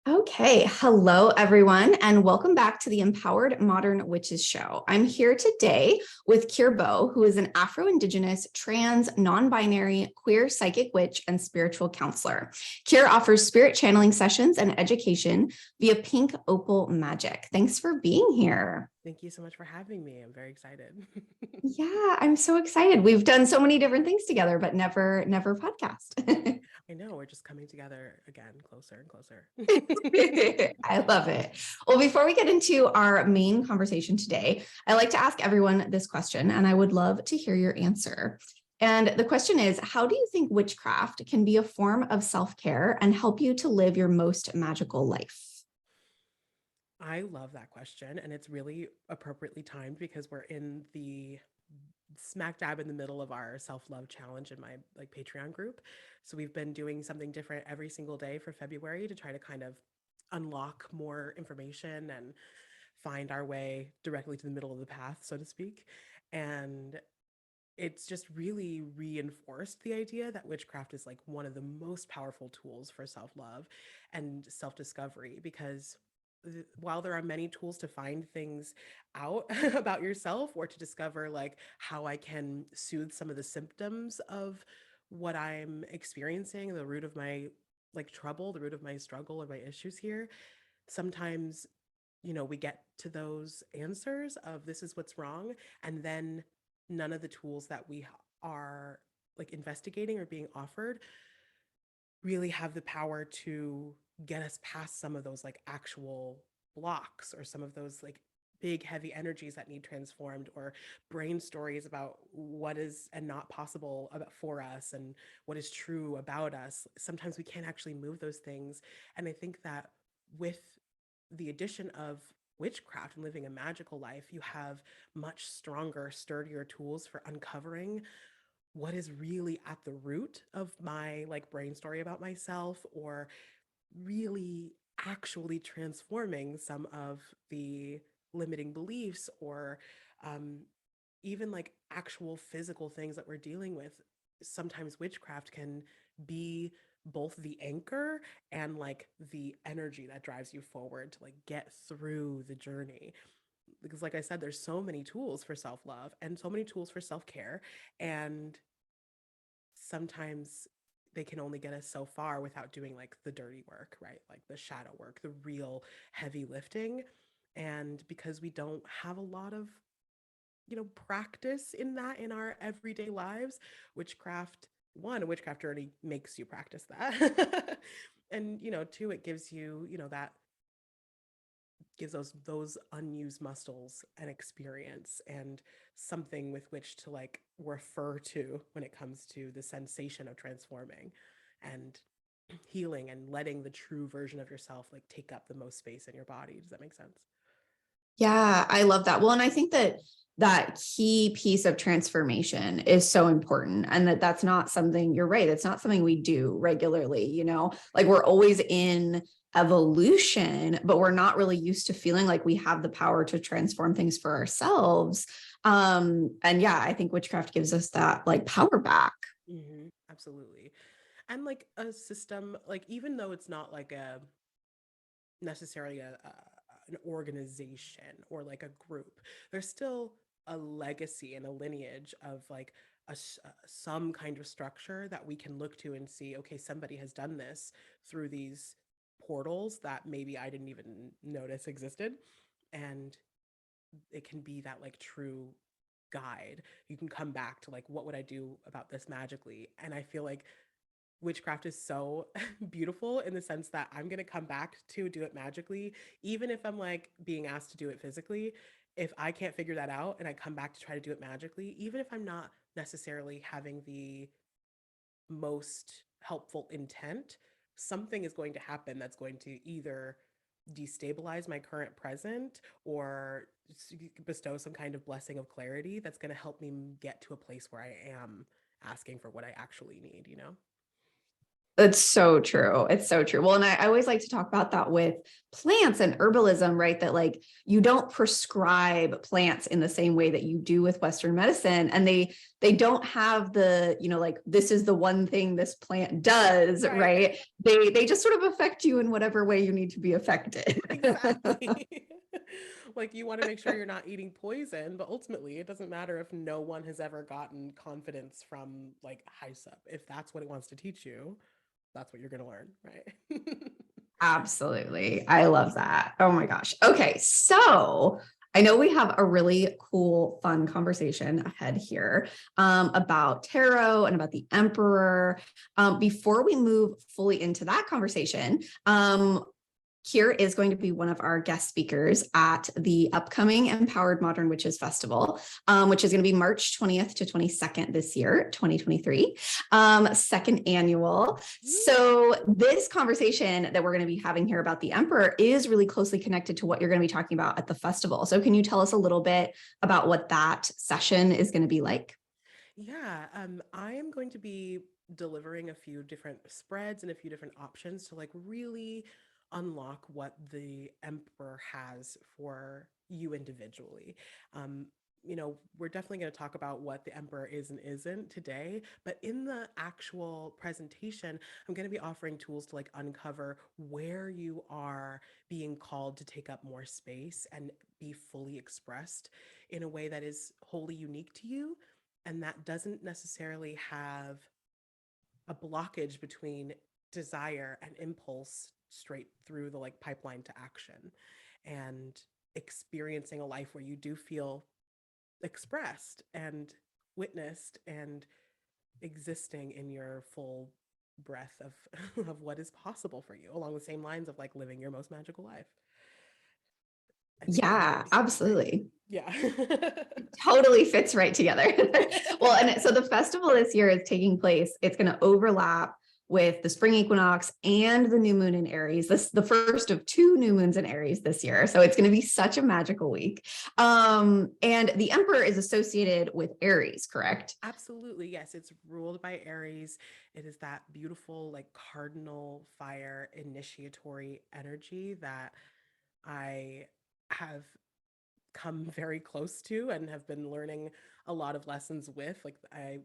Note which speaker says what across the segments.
Speaker 1: Okay, hello everyone, and welcome back to the Empowered Modern Witches Show. I'm here today with Kir Beaux, who is an Afro-Indigenous, trans, non-binary, queer psychic witch and spiritual counselor. Kir offers spirit channeling sessions and education via Pink Opal Magic. Thanks for being here.
Speaker 2: Thank you so much for having me. I'm very excited.
Speaker 1: Yeah, I'm so excited. We've done so many different things together, but never podcast.
Speaker 2: I know we're just coming together again, closer and closer.
Speaker 1: I love it. Well, before we get into our main conversation today, I like to ask everyone this question, and I would love to hear your answer. And the question is, how do you think witchcraft can be a form of self-care and help you to live your most magical life?
Speaker 2: I love that question, and it's really appropriately timed because we're in the smack dab in the middle of our self-love challenge in my Patreon group. So we've been doing something different every single day for February to try to kind of unlock more information and find our way directly to the middle of the path, so to speak. And it's just really reinforced the idea that witchcraft is like one of the most powerful tools for self-love and self-discovery because while there are many tools to find things out about yourself or to discover like how I can soothe some of the symptoms of what I'm experiencing, the root of my trouble, the root of my struggle or my issues here, sometimes we get to those answers of this is what's wrong, and then none of the tools that we are investigating or being offered really have the power to get us past some of those actual blocks or some of those big heavy energies that need transformed, or brain stories about what is and not possible about for us and what is true about us. Sometimes we can't actually move those things, and I think that with the addition of witchcraft and living a magical life, you have much stronger, sturdier tools for uncovering what is really at the root of my brain story about myself, or really actually transforming some of the limiting beliefs or um, even actual physical things that we're dealing with. Sometimes witchcraft can be both the anchor and the energy that drives you forward to get through the journey, because like I said, there's so many tools for self-love and so many tools for self-care, and sometimes they can only get us so far without doing the dirty work, right? Like the shadow work, the real heavy lifting. And because we don't have a lot of practice in that in our everyday lives, witchcraft already makes you practice that. And two, it gives you that gives those unused muscles an experience and something with which to refer to when it comes to the sensation of transforming and healing and letting the true version of yourself take up the most space in your body. Does that make sense?
Speaker 1: Yeah, I love that. Well, and I think that that key piece of transformation is so important, and that's not something, you're right, it's not something we do regularly, like we're always in evolution, but we're not really used to feeling like we have the power to transform things for ourselves. And yeah, I think witchcraft gives us that power back.
Speaker 2: Absolutely. And a system, even though it's not a necessarily an organization or a group, there's still a legacy and a lineage of some kind of structure that we can look to and see, okay, somebody has done this through these portals that maybe I didn't even notice existed. And it can be that true guide. You can come back to what would I do about this magically? And I feel like witchcraft is so beautiful in the sense that I'm going to come back to do it magically, even if I'm being asked to do it physically. If I can't figure that out and I come back to try to do it magically, even if I'm not necessarily having the most helpful intent, something is going to happen that's going to either destabilize my current present or bestow some kind of blessing of clarity that's going to help me get to a place where I am asking for what I actually need, you know?
Speaker 1: It's so true. It's so true. Well, and I always like to talk about that with plants and herbalism, right? That like you don't prescribe plants in the same way that you do with Western medicine. And they don't have the, like this is the one thing this plant does, right? They just sort of affect you in whatever way you need to be affected.
Speaker 2: Exactly. Like you want to make sure you're not eating poison, but ultimately it doesn't matter if no one has ever gotten confidence from like high sub. If that's what it wants to teach you, that's what you're going to learn, right?
Speaker 1: Absolutely. I love that. Oh my gosh. Okay. So I know we have a really cool, fun conversation ahead here about tarot and about the emperor. Before we move fully into that conversation, Kir is going to be one of our guest speakers at the upcoming Empowered Modern Witches Festival, which is going to be March 20th to 22nd this year, 2023, second annual. So this conversation that we're going to be having here about the Emperor is really closely connected to what you're going to be talking about at the festival. So can you tell us a little bit about what that session is going to be like?
Speaker 2: Yeah, I am going to be delivering a few different spreads and a few different options to like really unlock what the emperor has for you individually. Um, we're definitely going to talk about what the emperor is and isn't today, but in the actual presentation, I'm going to be offering tools to like uncover where you are being called to take up more space and be fully expressed in a way that is wholly unique to you and that doesn't necessarily have a blockage between desire and impulse straight through the like pipeline to action and experiencing a life where you do feel expressed and witnessed and existing in your full breadth of of what is possible for you along the same lines of like living your most magical life. I think that'll be
Speaker 1: Yeah,
Speaker 2: really super exciting.
Speaker 1: absolutely.
Speaker 2: Yeah.
Speaker 1: Totally fits right together. Well, and so the festival this year is taking place. It's going to overlap with the spring equinox and the new moon in Aries. This is the first of two new moons in Aries this year. So it's going to be such a magical week. And the emperor is associated with Aries, correct?
Speaker 2: Absolutely. Yes, it's ruled by Aries. It is that beautiful, like cardinal fire initiatory energy that I have come very close to and have been learning a lot of lessons with. Like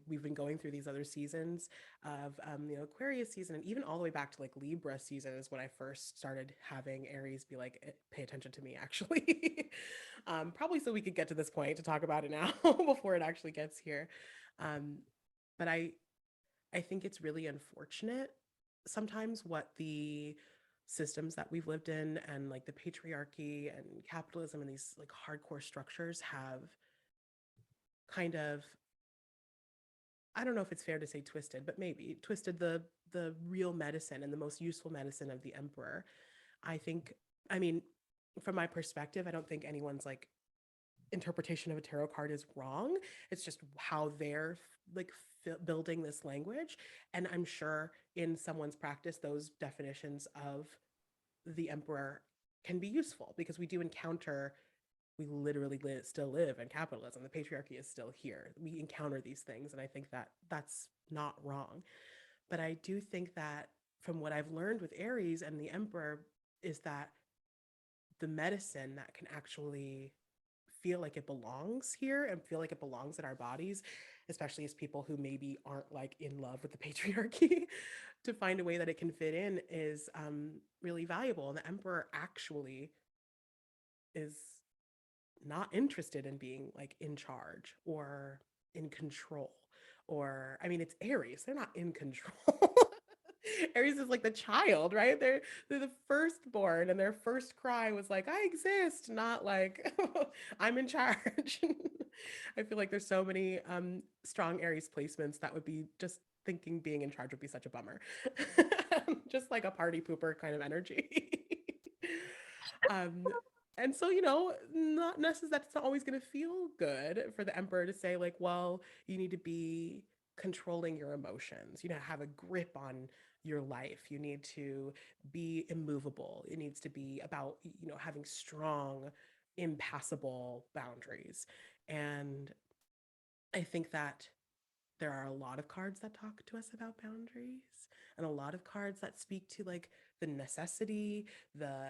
Speaker 2: we've been going through these other seasons of Aquarius season and even all the way back to like Libra season is when I first started having Aries be like, pay attention to me actually. Probably so we could get to this point to talk about it now before it actually gets here. Um, but I think it's really unfortunate sometimes what the systems that we've lived in and like the patriarchy and capitalism and these like hardcore structures have kind of, I don't know if it's fair to say twisted, but maybe twisted the real medicine and the most useful medicine of the emperor. I think, I mean, from my perspective, I don't think anyone's like interpretation of a tarot card is wrong. It's just how they're like building this language. And I'm sure in someone's practice, those definitions of the emperor can be useful because we do encounter, we literally still live in capitalism. The patriarchy is still here. We encounter these things. And I think that that's not wrong. But I do think that from what I've learned with Aries and the emperor is that the medicine that can actually feel like it belongs here and feel like it belongs in our bodies, especially as people who maybe aren't like in love with the patriarchy, to find a way that it can fit in is really valuable. And the emperor actually is not interested in being like in charge or in control. Or, I mean, it's Aries, they're not in control. Aries is like the child, right? They're the firstborn, and their first cry was like, "I exist," not like I'm in charge. I feel like there's so many strong Aries placements that would be just thinking being in charge would be such a bummer. Just like a party pooper kind of energy. um, and so, not necessarily that's not always going to feel good for the emperor to say, like, well, you need to be controlling your emotions, have a grip on your life. You need to be immovable. It needs to be about, having strong, impassable boundaries. And I think that there are a lot of cards that talk to us about boundaries. and a lot of cards that speak to like the necessity, the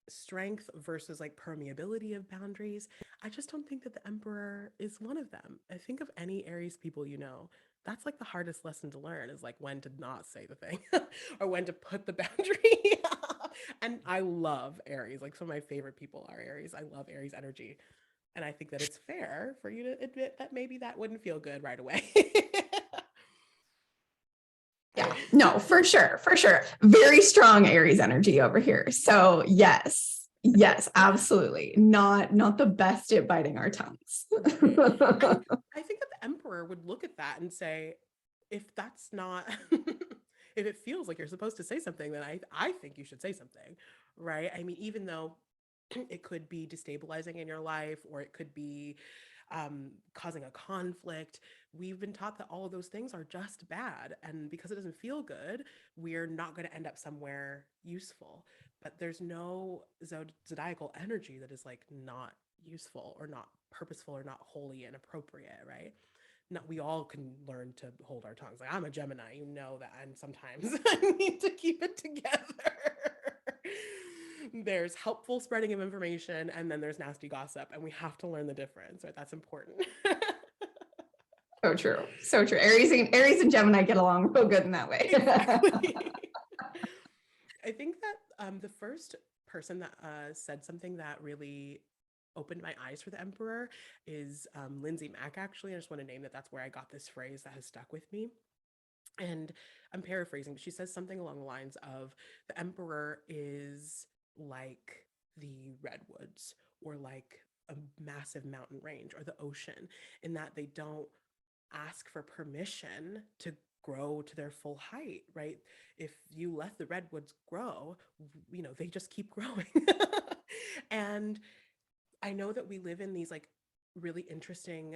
Speaker 2: strength versus like permeability of boundaries. I just don't think that the Emperor is one of them. I think of any Aries people you know, that's like the hardest lesson to learn is like when to not say the thing or when to put the boundary. And I love Aries. Like some of my favorite people are Aries. I love Aries energy. And I think that it's fair for you to admit that maybe that wouldn't feel good right away.
Speaker 1: Yeah, no, for sure, for sure. Very strong Aries energy over here. So yes, yes, absolutely. Not the best at biting our tongues.
Speaker 2: Right. And I think that the Emperor would look at that and say, if that's not, if it feels like you're supposed to say something, then I think you should say something, right? I mean, even though it could be destabilizing in your life or it could be causing a conflict. We've been taught that all of those things are just bad. And because it doesn't feel good, we're not going to end up somewhere useful. But there's no zodiacal energy that is like not useful or not purposeful or not wholly inappropriate, right? Not we all can learn to hold our tongues. Like I'm a Gemini, you know that, and sometimes I need to keep it together. There's helpful spreading of information, and then there's nasty gossip, and we have to learn the difference. Right, that's important.
Speaker 1: So true. So true. Aries and Gemini get along real good in that way.
Speaker 2: Exactly. I think that the first person that said something that really opened my eyes for the Emperor is Lindsay Mack, actually. I just want to name that that's where I got this phrase that has stuck with me. And I'm paraphrasing, but she says something along the lines of the Emperor is like the redwoods or like a massive mountain range or the ocean, in that they don't ask for permission to grow to their full height, right? If you let the redwoods grow, you know, they just keep growing. And I know that we live in these like really interesting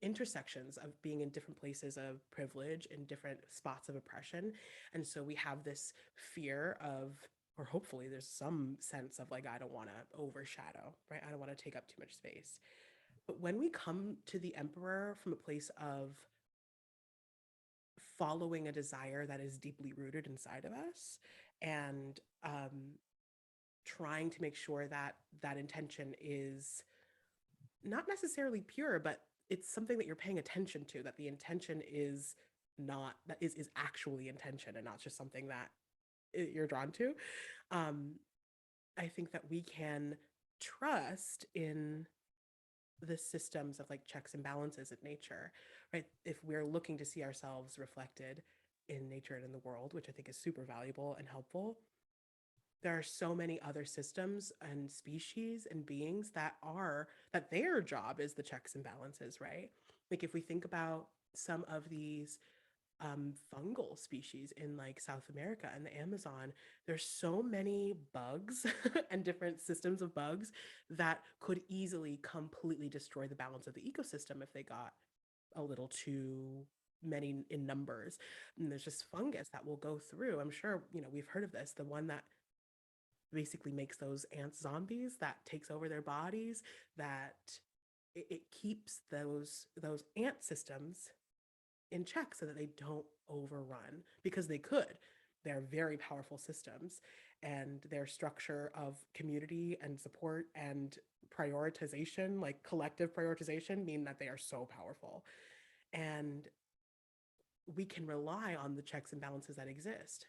Speaker 2: intersections of being in different places of privilege and different spots of oppression. And so we have this fear of, or hopefully there's some sense of like, I don't want to overshadow, right? I don't want to take up too much space. But when we come to the Emperor from a place of following a desire that is deeply rooted inside of us and trying to make sure that that intention is not necessarily pure, but it's something that you're paying attention to, that the intention is not, that is actually intention and not just something that you're drawn to. Um, I think that we can trust in the systems of like checks and balances in nature, right? If we're looking to see ourselves reflected in nature and in the world, which I think is super valuable and helpful, there are so many other systems and species and beings that are that their job is the checks and balances, right? Like if we think about some of these fungal species in like South America and the Amazon, there's so many bugs and different systems of bugs that could easily completely destroy the balance of the ecosystem if they got a little too many in numbers. And there's just fungus that will go through. I'm sure, you know, we've heard of this, the one that basically makes those ants zombies, that takes over their bodies, that it keeps those ant systems in check so that they don't overrun, because they could. They're very powerful systems, and their structure of community and support and prioritization, like collective prioritization, mean that they are so powerful. And we can rely on the checks and balances that exist.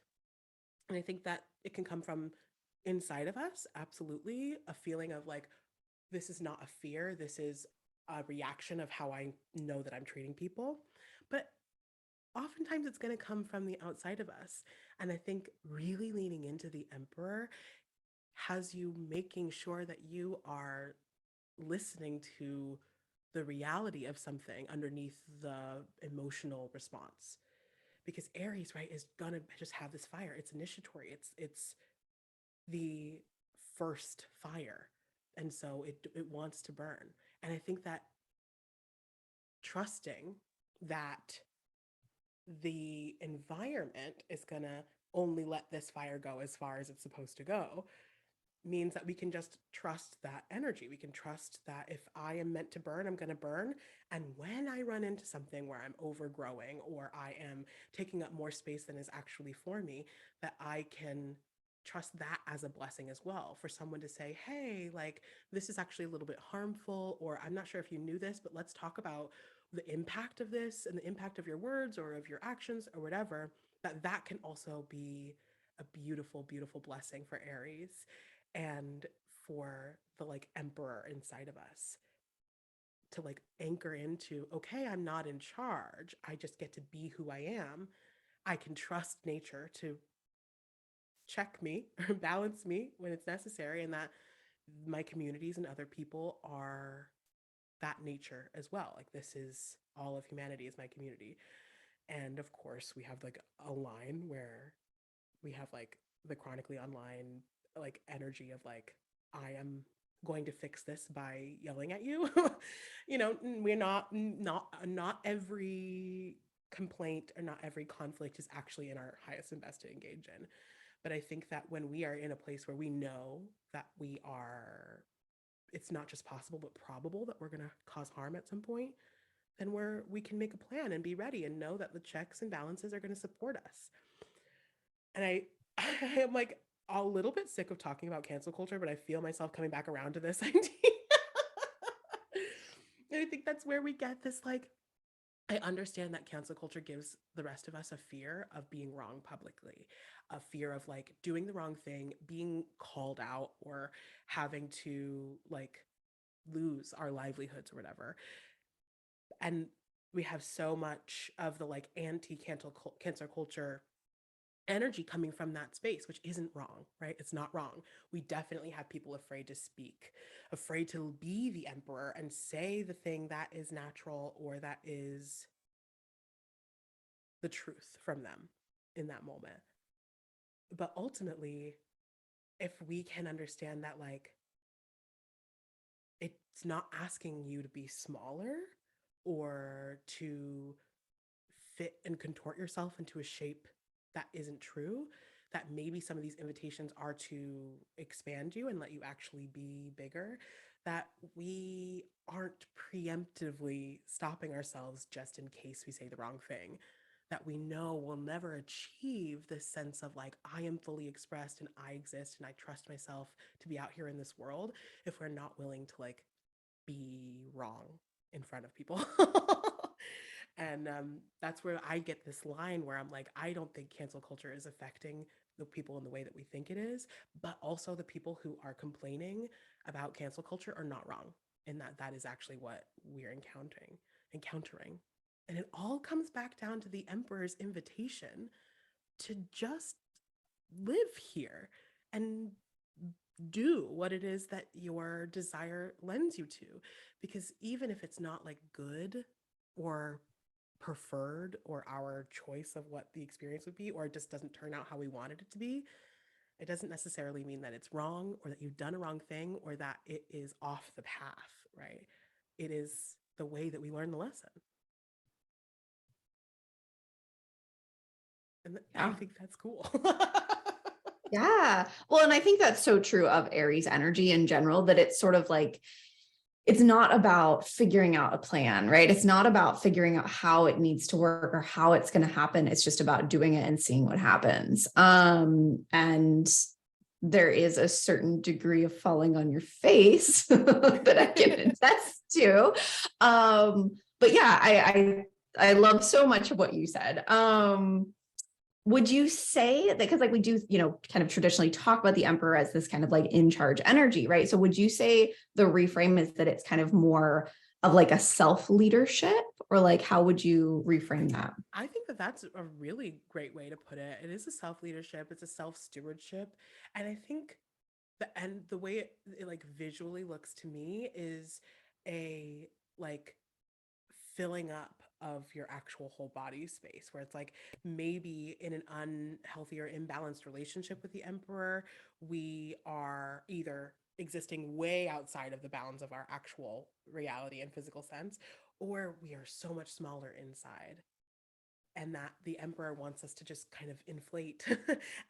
Speaker 2: And I think that it can come from inside of us, absolutely, a feeling of like, this is not a fear, this is a reaction of how I know that I'm treating people. But oftentimes it's going to come from the outside of us. And I think really leaning into the Emperor has you making sure that you are listening to the reality of something underneath the emotional response. Because Aries, right, is gonna just have this fire. It's initiatory. It's the first fire, and so it wants to burn. And I think that trusting that the environment is gonna only let this fire go as far as it's supposed to go means that we can just trust that energy. We can trust that if I am meant to burn, I'm going to burn. And when I run into something where I'm overgrowing or I am taking up more space than is actually for me, that I can trust that as a blessing as well. For someone to say, hey, like, this is actually a little bit harmful, or I'm not sure if you knew this, but let's talk about the impact of this and the impact of your words or of your actions or whatever, that can also be a beautiful, beautiful blessing for Aries and for the like emperor inside of us to like anchor into, okay, I'm not in charge. I just get to be who I am. I can trust nature to check me or balance me when it's necessary, and that my communities and other people are that nature as well. Like, this is all of humanity is my community. And of course, we have like a line where we have like the chronically online like energy of like, I am going to fix this by yelling at you. You know, we're not every complaint or not every conflict is actually in our highest and best to engage in. But I think that when we are in a place where we know that we are, it's not just possible but probable that we're going to cause harm at some point, then we can make a plan and be ready and know that the checks and balances are going to support us. And I am like a little bit sick of talking about cancel culture, but I feel myself coming back around to this idea. And I think that's where we get this like, I understand that cancel culture gives the rest of us a fear of being wrong publicly, a fear of like doing the wrong thing, being called out, or having to like lose our livelihoods or whatever. And we have so much of the like anti cancel culture energy coming from that space, which isn't wrong, right? It's not wrong. We definitely have people afraid to speak, afraid to be the emperor and say the thing that is natural or that is the truth from them in that moment. But ultimately, if we can understand that, like, it's not asking you to be smaller or to fit and contort yourself into a shape that isn't true, that maybe some of these invitations are to expand you and let you actually be bigger, that we aren't preemptively stopping ourselves just in case we say the wrong thing, that we know will never achieve this sense of like, I am fully expressed and I exist and I trust myself to be out here in this world, if we're not willing to like be wrong in front of people. And that's where I get this line where I'm like, I don't think cancel culture is affecting the people in the way that we think it is, but also the people who are complaining about cancel culture are not wrong, and that is actually what we're encountering. And it all comes back down to the emperor's invitation to just live here and do what it is that your desire lends you to. Because even if it's not like good or preferred or our choice of what the experience would be, or it just doesn't turn out how we wanted it to be, it doesn't necessarily mean that it's wrong or that you've done a wrong thing or that it is off the path, right? It is the way that we learn the lesson. And I
Speaker 1: Yeah.
Speaker 2: think that's cool.
Speaker 1: Yeah. Well, and I think that's so true of Aries energy in general, that it's sort of like, it's not about figuring out a plan, right? It's not about figuring out how it needs to work or how it's going to happen. It's just about doing it and seeing what happens. And there is a certain degree of falling on your face that I can attest to. But yeah, I love so much of what you said. Would you say that, because like we do, kind of traditionally talk about the emperor as this kind of like in charge energy, right? So would you say the reframe is that it's kind of more of like a self leadership, or like how would you reframe that?
Speaker 2: I think that that's a really great way to put it. It is a self leadership, it's a self stewardship. And I think the way it like visually looks to me is a like filling up of your actual whole body space, where it's like maybe in an unhealthy or imbalanced relationship with the emperor, we are either existing way outside of the bounds of our actual reality and physical sense, or we are so much smaller inside, and that the emperor wants us to just kind of inflate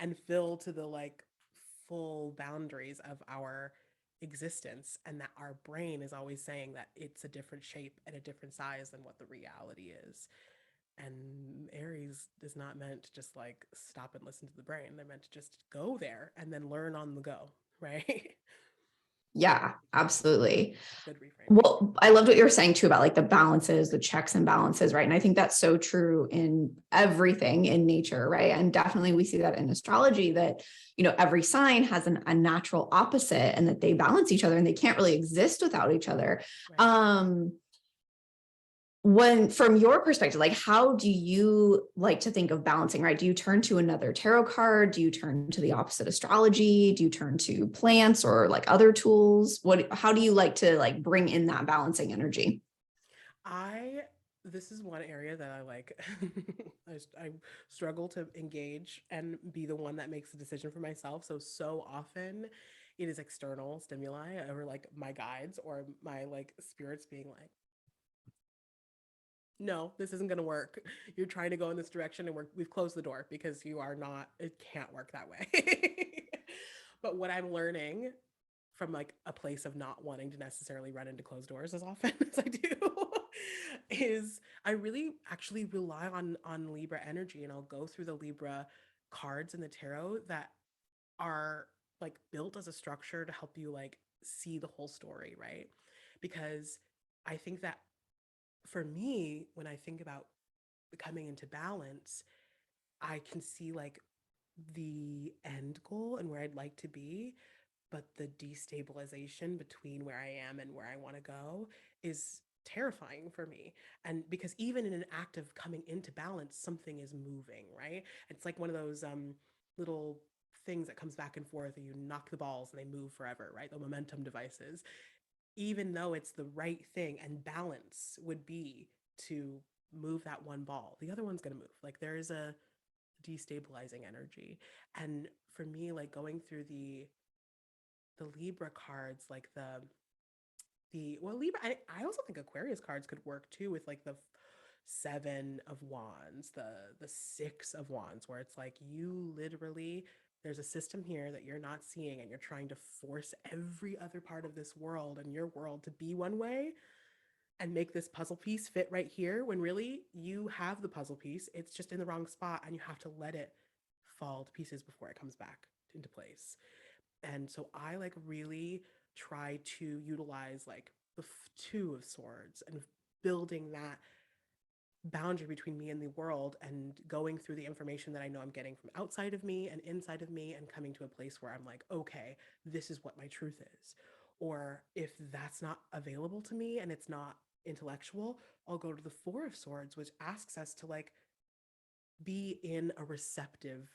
Speaker 2: and fill to the like full boundaries of our existence, and that our brain is always saying that it's a different shape and a different size than what the reality is. And Aries is not meant to just like stop and listen to the brain. They're meant to just go there and then learn on the go, right?
Speaker 1: Yeah, absolutely.
Speaker 2: Good reframing.
Speaker 1: Well, I loved what you were saying too about like the balances, the checks and balances, right? And I think that's so true in everything in nature, right? And definitely we see that in astrology that, every sign has a natural opposite and that they balance each other and they can't really exist without each other.
Speaker 2: Right.
Speaker 1: When from your perspective, like how do you like to think of balancing, right? Do you turn to another tarot card? Do you turn to the opposite astrology? Do you turn to plants or like other tools? How do you like to like bring in that balancing energy?
Speaker 2: I This is one area that I like I struggle to engage and be the one that makes the decision for myself. So often it is external stimuli or like my guides or my like spirits being like, no, this isn't going to work. You're trying to go in this direction and we've closed the door because you are not, it can't work that way. But what I'm learning from like a place of not wanting to necessarily run into closed doors as often as I do is I really actually rely on Libra energy, and I'll go through the Libra cards in the tarot that are like built as a structure to help you like see the whole story, right? Because I think that for me, when I think about coming into balance, I can see like the end goal and where I'd like to be, but the destabilization between where I am and where I want to go is terrifying for me. And because even in an act of coming into balance, something is moving, right? It's like one of those little things that comes back and forth and you knock the balls and they move forever, right? The momentum devices. Even though it's the right thing and balance would be to move that one ball, the other one's going to move. Like there is a destabilizing energy. And for me, like going through the Libra cards, like the well Libra, I also think Aquarius cards could work too with like the seven of wands, the six of wands, where it's like you literally there's a system here that you're not seeing and you're trying to force every other part of this world and your world to be one way and make this puzzle piece fit right here when really you have the puzzle piece, it's just in the wrong spot and you have to let it fall to pieces before it comes back into place. And so I like really try to utilize like the two of swords and building that boundary between me and the world and going through the information that I know I'm getting from outside of me and inside of me and coming to a place where I'm like, okay, this is what my truth is. Or if that's not available to me and it's not intellectual, I'll go to the four of swords, which asks us to like be in a receptive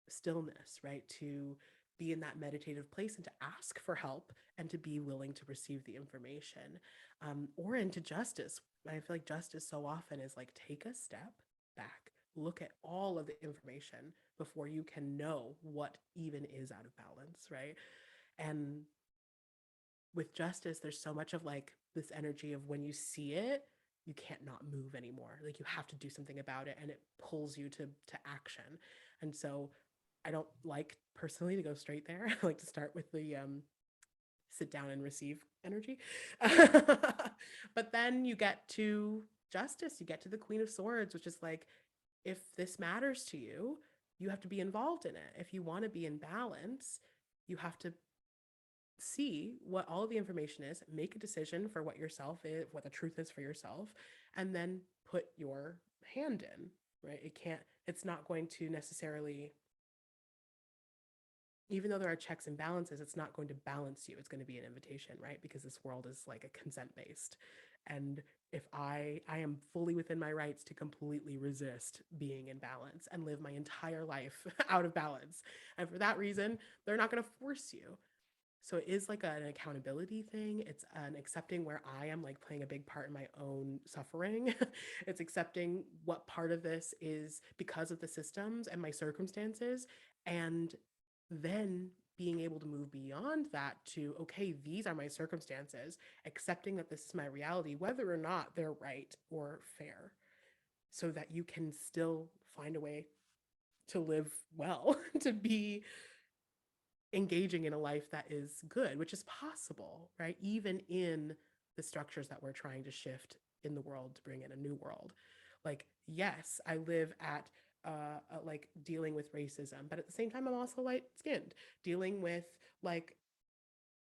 Speaker 2: stillness, right? To be in that meditative place and to ask for help and to be willing to receive the information, or into justice. I feel like justice so often is like take a step back, look at all of the information before you can know what even is out of balance, right? And with justice, there's so much of like this energy of when you see it, you can't not move anymore. Like you have to do something about it and it pulls you to action. And so I don't like personally to go straight there. I like to start with the sit down and receive energy. But then you get to justice, you get to the Queen of Swords, which is like, if this matters to you, you have to be involved in it. If you want to be in balance, you have to see what all of the information is, make a decision for what yourself is, what the truth is for yourself, and then put your hand in, right? It's not going to necessarily, even though there are checks and balances, it's not going to balance you. It's going to be an invitation, right? Because this world is like a consent based. And if I am fully within my rights to completely resist being in balance and live my entire life out of balance. And for that reason, they're not going to force you. So it is like an accountability thing. It's an accepting where I am like playing a big part in my own suffering. It's accepting what part of this is because of the systems and my circumstances. And then being able to move beyond that to, okay, these are my circumstances, accepting that this is my reality, whether or not they're right or fair, so that you can still find a way to live well, to be engaging in a life that is good, which is possible, right? Even in the structures that we're trying to shift in the world to bring in a new world. Like, yes, I live at like dealing with racism, but at the same time, I'm also light skinned, dealing with like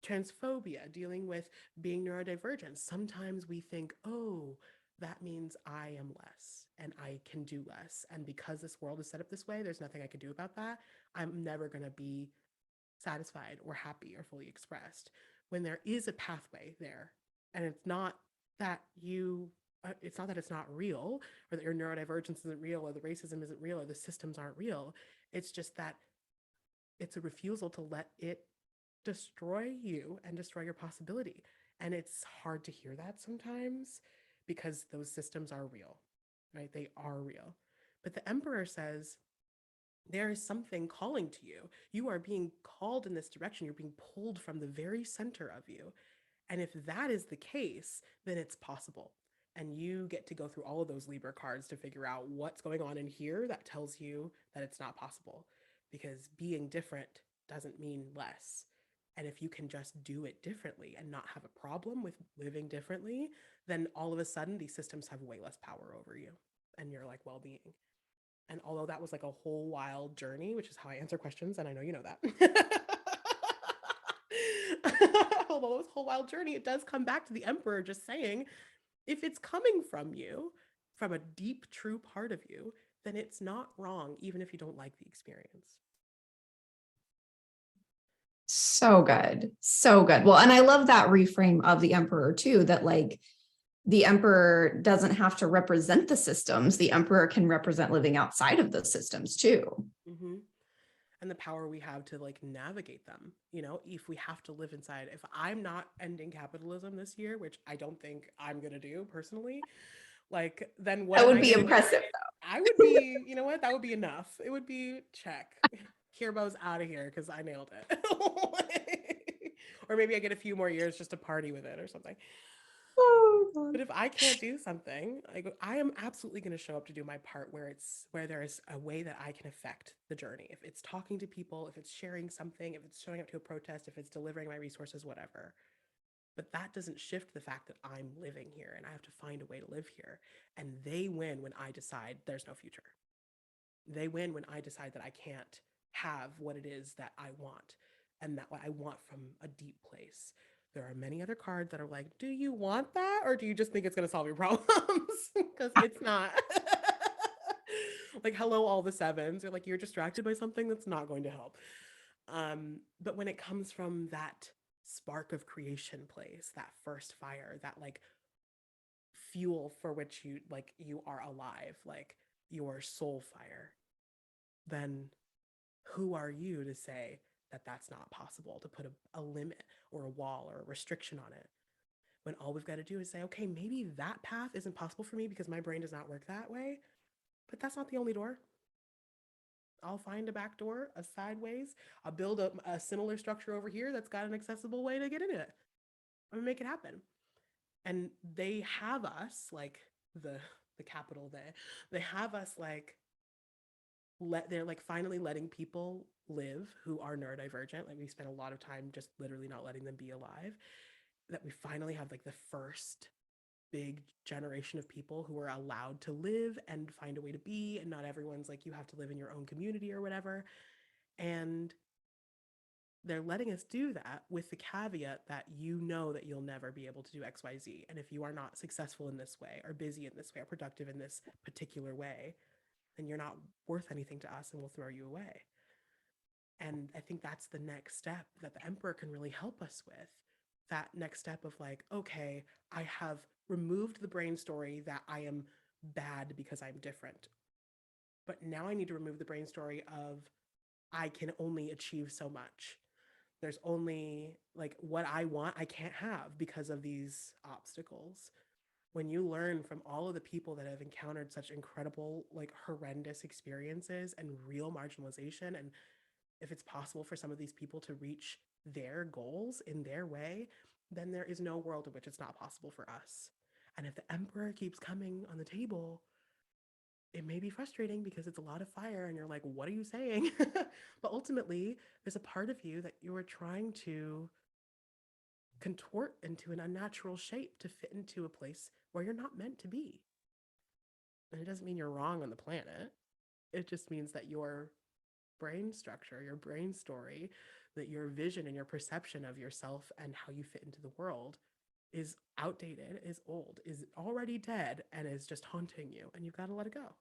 Speaker 2: transphobia, dealing with being neurodivergent. Sometimes we think, oh, that means I am less and I can do less. And because this world is set up this way, there's nothing I can do about that. I'm never going to be satisfied or happy or fully expressed when there is a pathway there. And it's not that it's not real, or that your neurodivergence isn't real, or the racism isn't real, or the systems aren't real. It's just that it's a refusal to let it destroy you and destroy your possibility. And it's hard to hear that sometimes because those systems are real, right? They are real. But the emperor says, there is something calling to you. You are being called in this direction. You're being pulled from the very center of you. And if that is the case, then it's possible. And you get to go through all of those Libra cards to figure out what's going on in here that tells you that it's not possible. Because being different doesn't mean less. And if you can just do it differently and not have a problem with living differently, then all of a sudden these systems have way less power over you and your like well-being. And although that was like a whole wild journey, which is how I answer questions, and I know you know that. Although it was a whole wild journey, it does come back to the emperor just saying, if it's coming from you, from a deep, true part of you, then it's not wrong, even if you don't like the experience.
Speaker 1: So good. So good. Well, and I love that reframe of the emperor too, that like the emperor doesn't have to represent the systems. The emperor can represent living outside of those systems too.
Speaker 2: Mm-hmm. And the power we have to like navigate them. You know, if we have to live inside, if I'm not ending capitalism this year, which I don't think I'm going to do personally, like, then what
Speaker 1: That
Speaker 2: am
Speaker 1: would
Speaker 2: I
Speaker 1: be
Speaker 2: going to do?
Speaker 1: impressive.
Speaker 2: I would be, you know what? That would be enough. It would be check. Kir Beaux out of here because I nailed it. Or maybe I get a few more years just to party with it or something.
Speaker 1: Oh,
Speaker 2: But if I can't do something, I am absolutely going to show up to do my part where there is a way that I can affect the journey. If it's talking to people, if it's sharing something, if it's showing up to a protest, if it's delivering my resources, whatever. But that doesn't shift the fact that I'm living here and I have to find a way to live here. And they win when I decide there's no future. They win when I decide that I can't have what it is that I want and that what I want from a deep place. There are many other cards that are like, do you want that? Or do you just think it's going to solve your problems? Because it's not. Like, hello, all the sevens. You're like, you're distracted by something that's not going to help. But when it comes from that spark of creation place, that first fire, that like fuel for which you are alive, like your soul fire, then who are you to say that that's not possible, to put a limit or a wall or a restriction on it? When all we've got to do is say, okay, maybe that path isn't possible for me because my brain does not work that way, but that's not the only door. I'll find a back door, a sideways. I'll build a similar structure over here that's got an accessible way to get in it. I'm gonna make it happen. And they have us like the capital they have us like they're like finally letting people live who are neurodivergent. Like we spend a lot of time just literally not letting them be alive. That we finally have like the first big generation of people who are allowed to live and find a way to be, and not everyone's like you have to live in your own community or whatever. And they're letting us do that with the caveat that you know that you'll never be able to do XYZ. And if you are not successful in this way, or busy in this way, or productive in this particular way, then you're not worth anything to us and we'll throw you away. And I think that's the next step that the emperor can really help us with. That next step of like, okay, I have removed the brain story that I am bad because I'm different. But now I need to remove the brain story of I can only achieve so much. There's only like what I want, I can't have because of these obstacles. When you learn from all of the people that have encountered such incredible, like horrendous experiences and real marginalization, and if it's possible for some of these people to reach their goals in their way, then there is no world in which it's not possible for us. And if the emperor keeps coming on the table, it may be frustrating because it's a lot of fire and you're like, what are you saying? But ultimately, there's a part of you that you are trying to contort into an unnatural shape to fit into a place where you're not meant to be. And it doesn't mean you're wrong on the planet. It just means that your brain structure, your brain story, that your vision and your perception of yourself and how you fit into the world is outdated, is old, is already dead, and is just haunting you. And you've got to let it go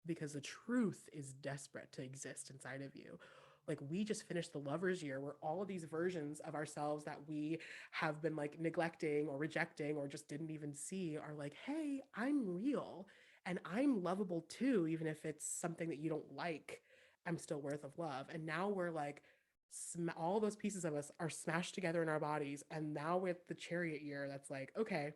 Speaker 2: because the truth is desperate to exist inside of you. Like, we just finished the lovers year where all of these versions of ourselves that we have been like neglecting or rejecting or just didn't even see are like, hey, I'm real and I'm lovable too, even if it's something that you don't like. I'm still worth of love. And now we're like, all those pieces of us are smashed together in our bodies. And now with the chariot year, that's like, okay,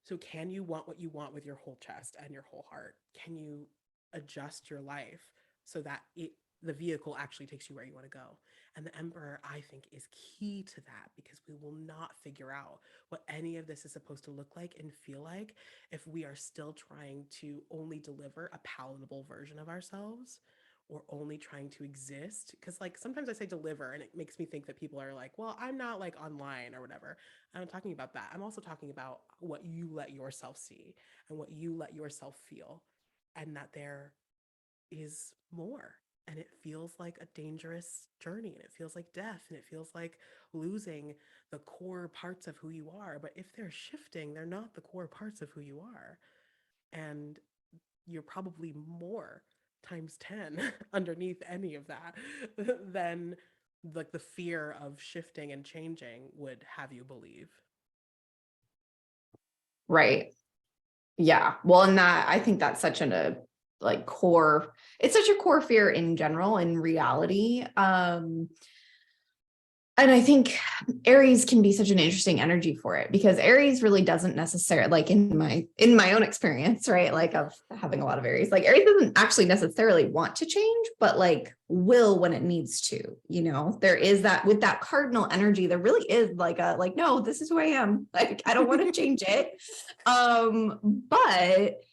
Speaker 2: so can you want what you want with your whole chest and your whole heart? Can you adjust your life so that the vehicle actually takes you where you want to go? And the emperor, I think, is key to that because we will not figure out what any of this is supposed to look like and feel like if we are still trying to only deliver a palatable version of ourselves or only trying to exist. Because like sometimes I say deliver and it makes me think that people are like, well, I'm not like online or whatever. I'm not talking about that. I'm also talking about what you let yourself see and what you let yourself feel, and that there is more. And it feels like a dangerous journey, and it feels like death, and it feels like losing the core parts of who you are. But if they're shifting, they're not the core parts of who you are. And you're probably more times 10 underneath any of that than like the fear of shifting and changing would have you believe.
Speaker 1: Right. Yeah. Well, and that, I think that's such a like core, it's such a core fear in general, in reality. And I think Aries can be such an interesting energy for it because Aries really doesn't necessarily, like in my own experience, right? Like of having a lot of Aries, like Aries doesn't actually necessarily want to change, but like will when it needs to, you know, there is that with that cardinal energy, there really is like a, like, no, this is who I am. Like, I don't want to change it. But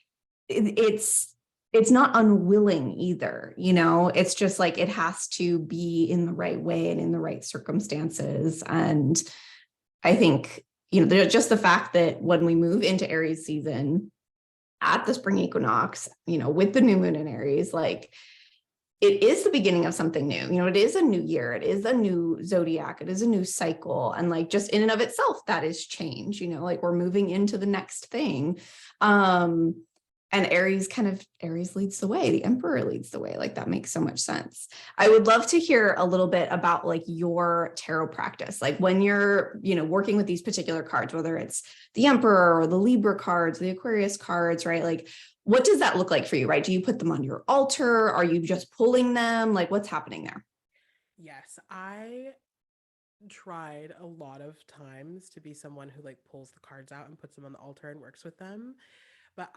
Speaker 1: it's not unwilling either, you know, it's just like it has to be in the right way and in the right circumstances. And I think, you know, just the fact that when we move into Aries season at the spring equinox, you know, with the new moon in Aries, like it is the beginning of something new. You know, it is a new year, it is a new zodiac, it is a new cycle. And like just in and of itself, that is change, you know, like we're moving into the next thing. And Aries leads the way, the emperor leads the way. Like that makes so much sense. I would love to hear a little bit about like your tarot practice, like when you're, you know, working with these particular cards, whether it's the emperor or the Libra cards, the Aquarius cards, right? Like what does that look like for you, right? Do you put them on your altar? Are you just pulling them? Like what's happening there?
Speaker 2: Yes, I tried a lot of times to be someone who like pulls the cards out and puts them on the altar and works with them. But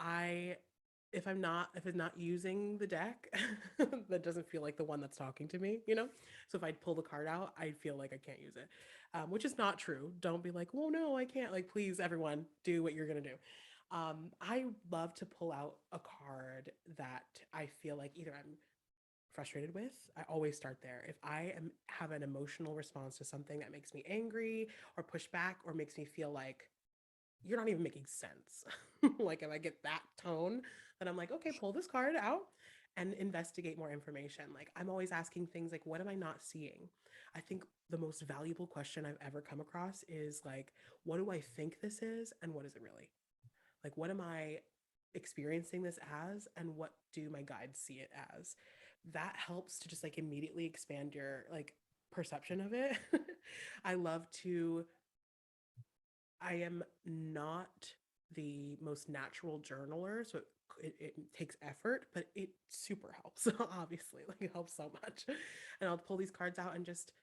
Speaker 2: if it's not using the deck, that doesn't feel like the one that's talking to me, you know? So if I pull the card out, I feel like I can't use it, which is not true. Don't be like, well, no, I can't. Like, please, everyone, do what you're going to do. I love to pull out a card that I feel like either I'm frustrated with. I always start there. If have an emotional response to something that makes me angry or push back or makes me feel like you're not even making sense. Like if I get that tone, then I'm like, okay, pull this card out and investigate more information. Like I'm always asking things like, what am I not seeing? I think the most valuable question I've ever come across is like, what do I think this is and what is it really? Like, what am I experiencing this as and what do my guides see it as? That helps to just like immediately expand your like perception of it. I love to I am not the most natural journaler, so it takes effort, but it super helps, obviously. Like it helps so much. And I'll pull these cards out and just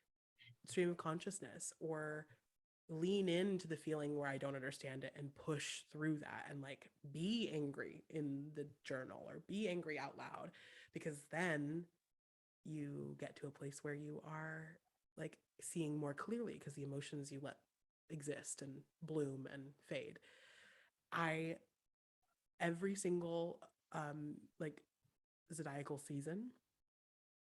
Speaker 2: stream of consciousness or lean into the feeling where I don't understand it and push through that and like be angry in the journal or be angry out loud because then you get to a place where you are like seeing more clearly because the emotions you let exist and bloom and fade. I every single like zodiacal season.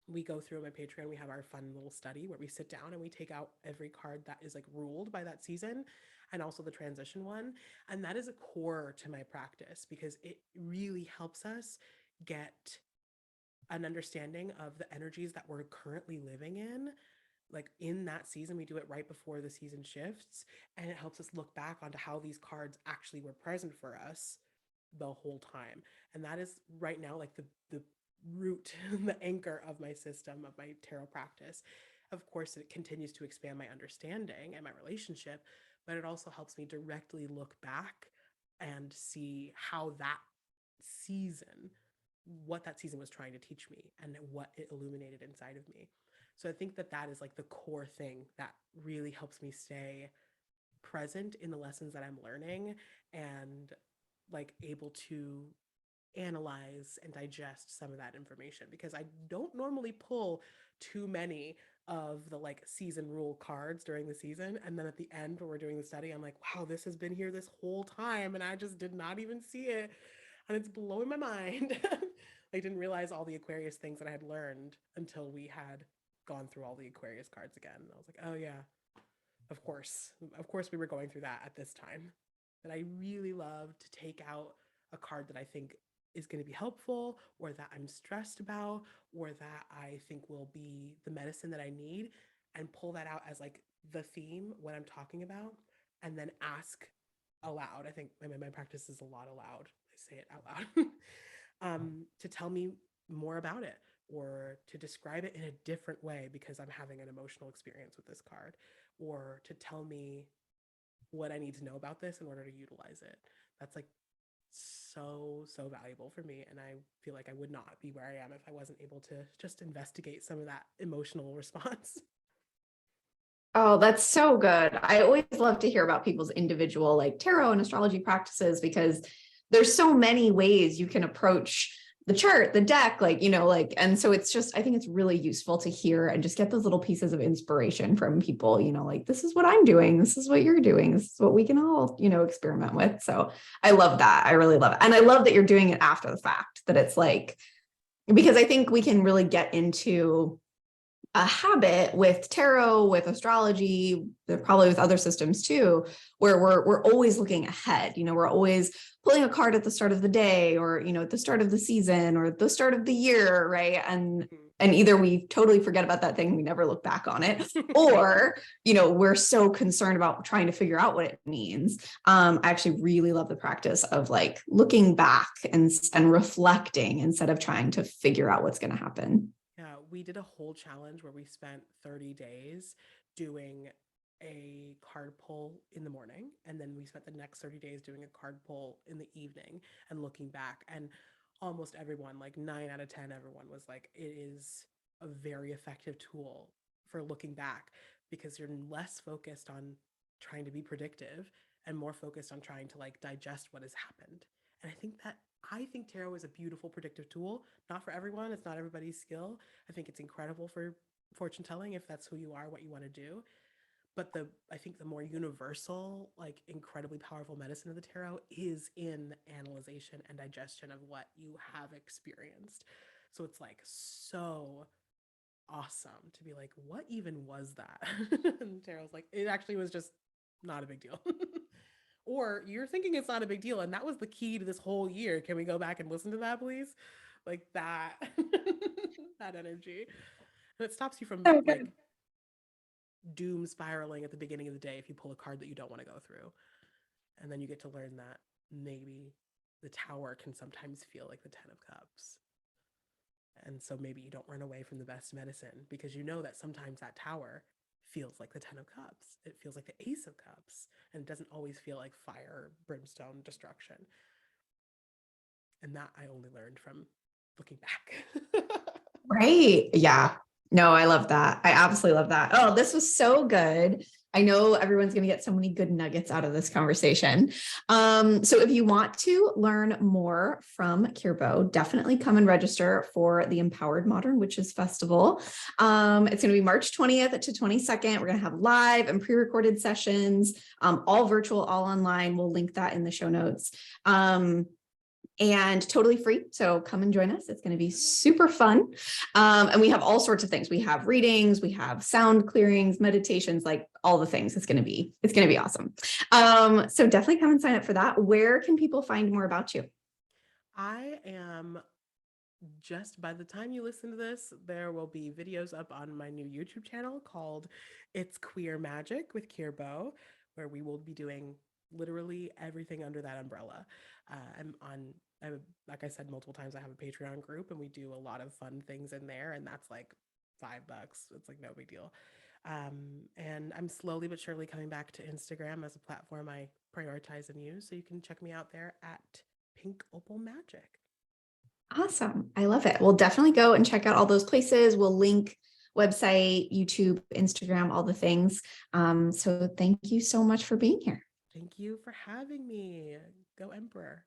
Speaker 2: We go through my Patreon, we have our fun little study where we sit down and we take out every card that is like ruled by that season, and also the transition one. And that is a core to my practice because it really helps us get an understanding of the energies that we're currently living in. Like in that season, we do it right before the season shifts, and it helps us look back onto how these cards actually were present for us the whole time. And that is right now like the root, the anchor of my system, of my tarot practice. Of course, it continues to expand my understanding and my relationship, but it also helps me directly look back and see how that season, what that season was trying to teach me and what it illuminated inside of me. So I think that that is like the core thing that really helps me stay present in the lessons that I'm learning and like able to analyze and digest some of that information, because I don't normally pull too many of the like season rule cards during the season. And then at the end when we're doing the study, I'm like, wow, this has been here this whole time and I just did not even see it. And it's blowing my mind. I didn't realize all the Aquarius things that I had learned until we had gone through all the Aquarius cards again. And I was like, oh yeah, of course we were going through that at this time. But I really love to take out a card that I think is going to be helpful, or that I'm stressed about, or that I think will be the medicine that I need, and pull that out as like the theme, what I'm talking about, and then ask aloud. I think my practice is a lot aloud. I say it out loud. To tell me more about it, or to describe it in a different way because I'm having an emotional experience with this card, or to tell me what I need to know about this in order to utilize it. That's like so valuable for me, and I feel like I would not be where I am if I wasn't able to just investigate some of that emotional response.
Speaker 1: Oh, that's so good. I always love to hear about people's individual like tarot and astrology practices, because there's so many ways you can approach the chart, the deck, like, like, and so it's just, I think it's really useful to hear and just get those little pieces of inspiration from people, like, this is what I'm doing. This is what you're doing. This is what we can all, experiment with. So I love that. I really love it. And I love that you're doing it after the fact, that it's like, because I think we can really get into a habit with tarot, with astrology, probably with other systems too, where we're always looking ahead. We're always pulling a card at the start of the day, or at the start of the season, or the start of the year, right? And either we totally forget about that thing, we never look back on it, or we're so concerned about trying to figure out what it means. I actually really love the practice of like looking back and reflecting instead of trying to figure out what's going to happen.
Speaker 2: Yeah, we did a whole challenge where we spent 30 days doing a card pull in the morning, and then we spent the next 30 days doing a card pull in the evening and looking back. And almost everyone, like 9 out of 10, everyone was like, it is a very effective tool for looking back, because you're less focused on trying to be predictive and more focused on trying to like digest what has happened. And I think tarot is a beautiful predictive tool. Not for everyone. It's not everybody's skill. I think it's incredible for fortune telling if that's who you are, what you want to do. But I think the more universal, like incredibly powerful medicine of the tarot is in the analyzation and digestion of what you have experienced. So it's like so awesome to be like, what even was that? And tarot's like, it actually was just not a big deal. Or you're thinking it's not a big deal, and that was the key to this whole year. Can we go back and listen to that, please? Like that, that energy. And it stops you from like doom spiraling at the beginning of the day if you pull a card that you don't want to go through. And then you get to learn that maybe the Tower can sometimes feel like the 10 of Cups. And so maybe you don't run away from the best medicine, because you know that sometimes that Tower feels like the 10 of Cups. It feels like the Ace of Cups, and it doesn't always feel like fire, brimstone, destruction. And that I only learned from looking back.
Speaker 1: Right. Yeah. No, I love that. I absolutely love that. Oh, this was so good. I know everyone's going to get so many good nuggets out of this conversation. So if you want to learn more from Kir Beaux, definitely come and register for the Empowered Modern Witches Festival. It's going to be March 20th to 22nd. We're going to have live and pre-recorded sessions, all virtual, all online. We'll link that in the show notes. and totally free. So come and join us. It's going to be super fun. And we have all sorts of things. We have readings, we have sound clearings, meditations, like all the things. It's going to be awesome. So definitely come and sign up for that. Where can people find more about you?
Speaker 2: I am just by the time you listen to this, there will be videos up on my new YouTube channel called It's Queer Magic with Kir Beaux, where we will be doing literally everything under that umbrella. I'm on, like I said multiple times, I have a Patreon group and we do a lot of fun things in there, and that's like $5. It's like no big deal. And I'm slowly but surely coming back to Instagram as a platform I prioritize and use. So you can check me out there at Pink Opal Magic.
Speaker 1: Awesome. I love it. We'll definitely go and check out all those places. We'll link website, YouTube, Instagram, all the things. So thank you so much for being here.
Speaker 2: Thank you for having me. Go Emperor.